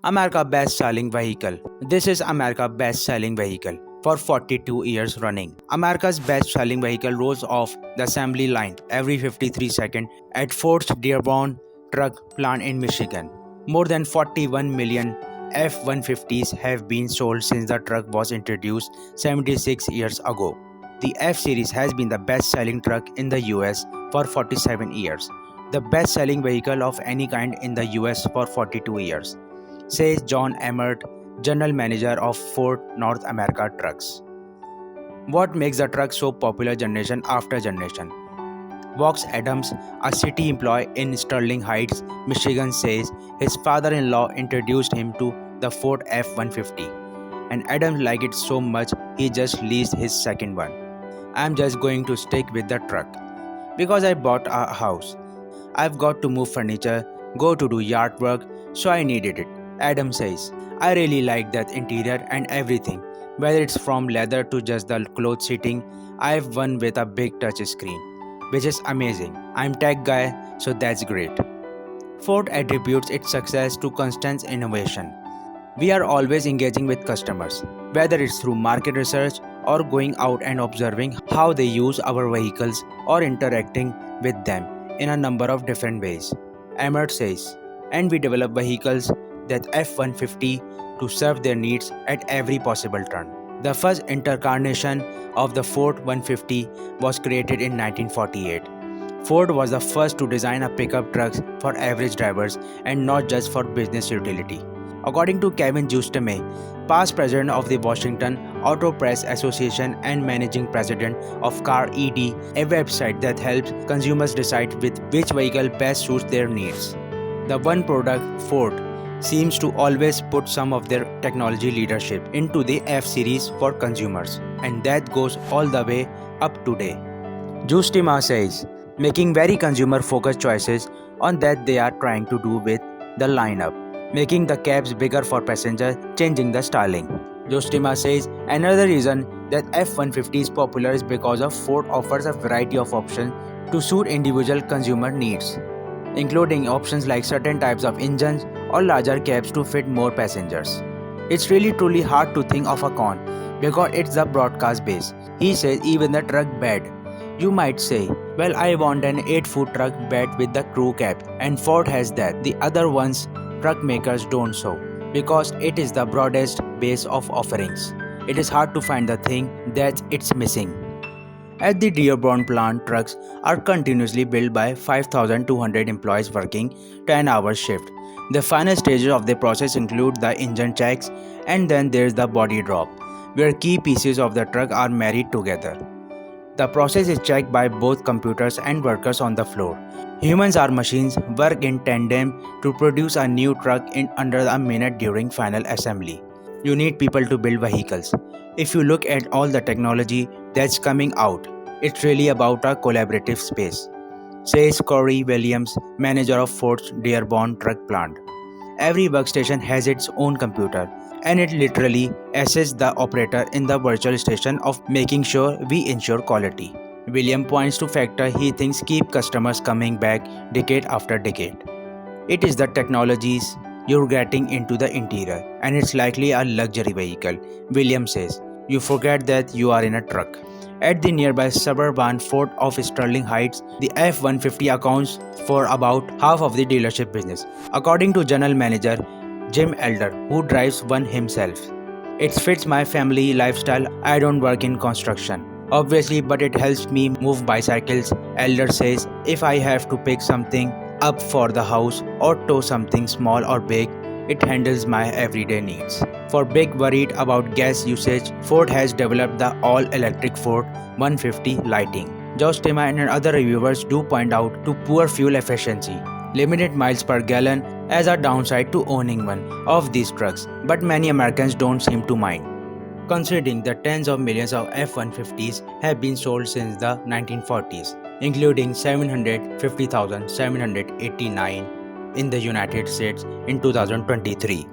America's best-selling vehicle. This is America's best-selling vehicle for 42 years running. America's best-selling vehicle rolls off the assembly line every 53 seconds at Ford's Dearborn truck plant in Michigan. More than 41 million F-150s have been sold since the truck was introduced 76 years ago. The F-Series has been the best-selling truck in the US for 47 years, the best-selling vehicle of any kind in the US for 42 years, says John Emmert, General Manager of Ford North America Trucks. What makes the truck so popular generation after generation? Vox Adams, a city employee in Sterling Heights, Michigan, says his father-in-law introduced him to the Ford F-150, and Adams liked it so much he just leased his second one. I'm just going to stick with the truck because I bought a house. I've got to move furniture, go to do yard work, so I needed it. Adam says, I really like that interior and everything, whether it's from leather to just the cloth seating. I have one with a big touch screen, which is amazing. I'm tech guy, so that's great. Ford attributes its success to constant innovation. We are always engaging with customers, whether it's through market research or going out and observing how they use our vehicles or interacting with them in a number of different ways. Emmert says, and we develop vehicles that F-150 to serve their needs at every possible turn. The first incarnation of the Ford 150 was created in 1948. Ford was the first to design a pickup truck for average drivers and not just for business utility. According to Kevin Justame, past president of the Washington Auto Press Association and managing president of Car ED, a website that helps consumers decide with which vehicle best suits their needs. The one product, Ford, seems to always put some of their technology leadership into the F-Series for consumers, and that goes all the way up today. Justima says, making very consumer-focused choices on that they are trying to do with the lineup, making the cabs bigger for passengers, changing the styling. Justima says another reason that F-150 is popular is because of Ford offers a variety of options to suit individual consumer needs, including options like certain types of engines or larger cabs to fit more passengers. It's really truly hard to think of a con because it's the broadcast base. He says even the truck bed. You might say, well, I want an 8-foot truck bed with the crew cab, and Ford has that. The other ones truck makers don't so, because it is the broadest base of offerings. It is hard to find the thing that it's missing. At the Dearborn plant, trucks are continuously built by 5,200 employees working 10-hour shift. The final stages of the process include the engine checks, and then there's the body drop, where key pieces of the truck are married together. The process is checked by both computers and workers on the floor. Humans or machines work in tandem to produce a new truck in under a minute during final assembly. You need people to build vehicles. If you look at all the technology that's coming out, it's really about a collaborative space, says Corey Williams, manager of Ford's Dearborn truck plant. Every workstation has its own computer, and it literally assists the operator in the virtual station of making sure we ensure quality. William points to factors he thinks keep customers coming back decade after decade. It is the technologies you're getting into the interior, and it's likely a luxury vehicle, William says. You forget that you are in a truck. At the nearby suburban Ford of Sterling Heights, the F-150 accounts for about half of the dealership business, according to General Manager Jim Elder, who drives one himself. It fits my family lifestyle. I don't work in construction, obviously, but it helps me move bicycles. Elder says if I have to pick something up for the house or tow something small or big, it handles my everyday needs. For big worried about gas usage, Ford has developed the all-electric Ford 150 Lighting. Justima and other reviewers do point out to poor fuel efficiency, limited miles per gallon as a downside to owning one of these trucks, but many Americans don't seem to mind, considering the tens of millions of F-150s have been sold since the 1940s, including 750,789 in the United States in 2023.